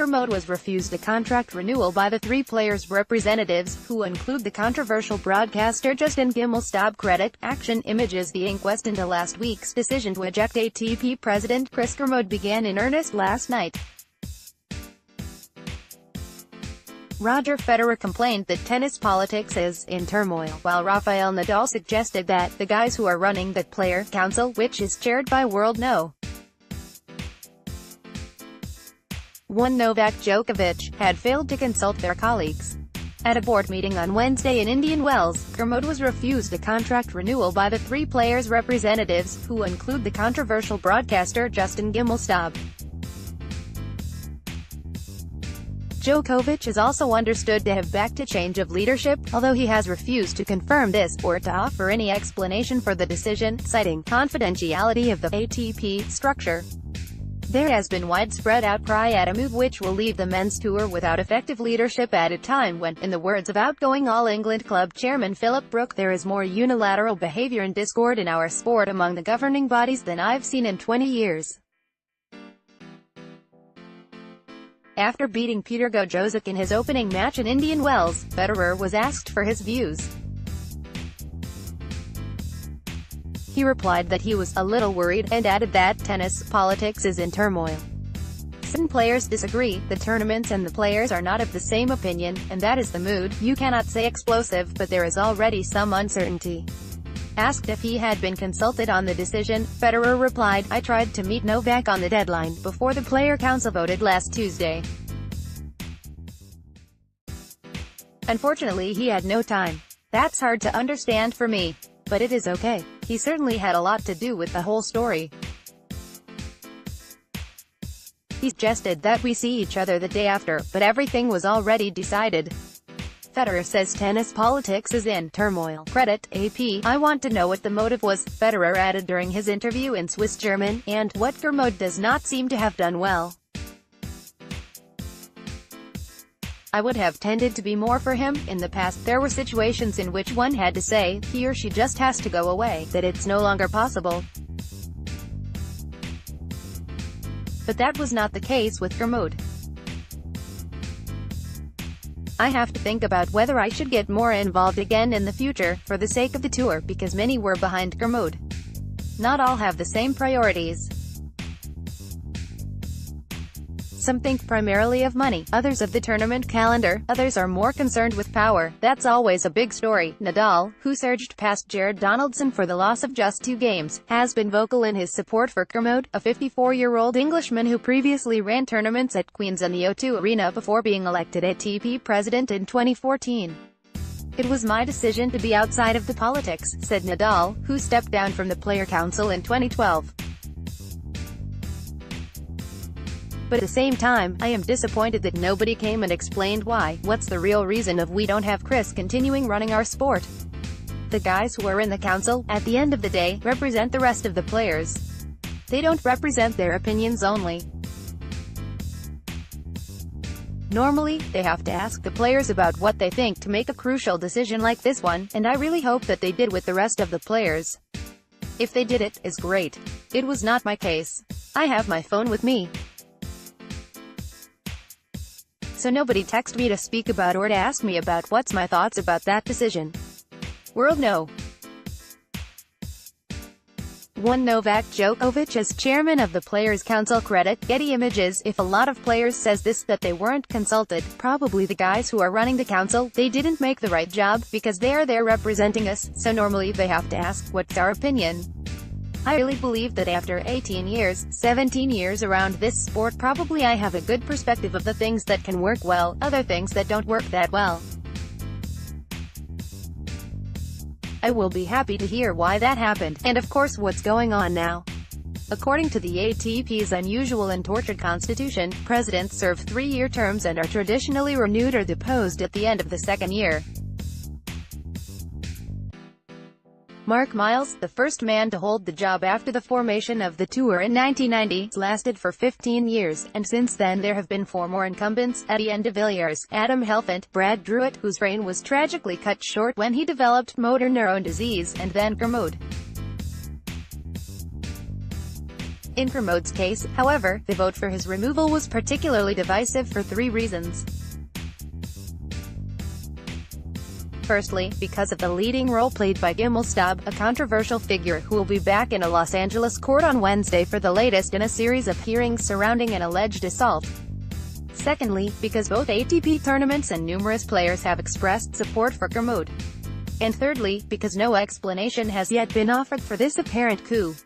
Kermode was refused a contract renewal by the three players' representatives, who include the controversial broadcaster Justin Gimelstob Credit. Action Images. The inquest into last week's decision to eject ATP president Chris Kermode began in earnest last night. Roger Federer complained that tennis politics is in turmoil, while Rafael Nadal suggested that the guys who are running the Player Council, which is chaired by World No. 1 Novak Djokovic, had failed to consult their colleagues. At a board meeting on Wednesday in Indian Wells, Kermode was refused a contract renewal by the three players' representatives, who include the controversial broadcaster Justin Gimelstob. Djokovic is also understood to have backed a change of leadership, although he has refused to confirm this, or to offer any explanation for the decision, citing confidentiality of the ATP structure. There has been widespread outcry at a move which will leave the men's tour without effective leadership at a time when, in the words of outgoing All England club chairman Philip Brook, there is more unilateral behaviour and discord in our sport among the governing bodies than I've seen in 20 years. After beating Peter Gojowczyk in his opening match in Indian Wells, Federer was asked for his views. He replied that he was a little worried, and added that tennis politics is in turmoil. Some players disagree, the tournaments and the players are not of the same opinion, and that is the mood. You cannot say explosive, but there is already some uncertainty. Asked if he had been consulted on the decision, Federer replied, "I tried to meet Novak on the deadline, before the Player Council voted last Tuesday. Unfortunately he had no time. That's hard to understand for me. But it is okay. He certainly had a lot to do with the whole story. He suggested that we see each other the day after, but everything was already decided." Federer says tennis politics is in turmoil. Credit, AP. "I want to know what the motive was," Federer added during his interview in Swiss German, "and what Kermode does not seem to have done well. I would have tended to be more for him. In the past, there were situations in which one had to say, he or she just has to go away, that it's no longer possible. But that was not the case with Kermode. I have to think about whether I should get more involved again in the future, for the sake of the tour, because many were behind Kermode. Not all have the same priorities. Some think primarily of money, others of the tournament calendar, others are more concerned with power. That's always a big story." Nadal, who surged past Jared Donaldson for the loss of just 2 games, has been vocal in his support for Kermode, a 54-year-old Englishman who previously ran tournaments at Queen's and the O2 Arena before being elected ATP president in 2014. "It was my decision to be outside of the politics," said Nadal, who stepped down from the Player Council in 2012. "But at the same time, I am disappointed that nobody came and explained why. What's the real reason of we don't have Chris continuing running our sport? The guys who are in the council, at the end of the day, represent the rest of the players. They don't represent their opinions only. Normally, they have to ask the players about what they think to make a crucial decision like this one, and I really hope that they did with the rest of the players. If they did, it is great. It was not my case. I have my phone with me, so nobody texted me to speak about or to ask me about what's my thoughts about that decision." World No. 1 Novak Djokovic as chairman of the Players' Council. Credit, Getty Images. "If a lot of players says this, that they weren't consulted, probably the guys who are running the council, they didn't make the right job, because they are there representing us, so normally they have to ask, what's our opinion? I really believe that after 18 years, 17 years around this sport, probably I have a good perspective of the things that can work well, other things that don't work that well. I will be happy to hear why that happened, and of course what's going on now." According to the ATP's unusual and tortured constitution, presidents serve 3-year terms and are traditionally renewed or deposed at the end of the second year. Mark Miles, the first man to hold the job after the formation of the tour in 1990, lasted for 15 years, and since then there have been 4 more incumbents: Etienne de Villiers, Adam Helfand, Brad Druitt, whose reign was tragically cut short when he developed motor neurone disease, and then Kermode. In Kermode's case, however, the vote for his removal was particularly divisive for 3 reasons. Firstly, because of the leading role played by Gimelstob, a controversial figure who will be back in a Los Angeles court on Wednesday for the latest in a series of hearings surrounding an alleged assault. Secondly, because both ATP tournaments and numerous players have expressed support for Kermode. And thirdly, because no explanation has yet been offered for this apparent coup.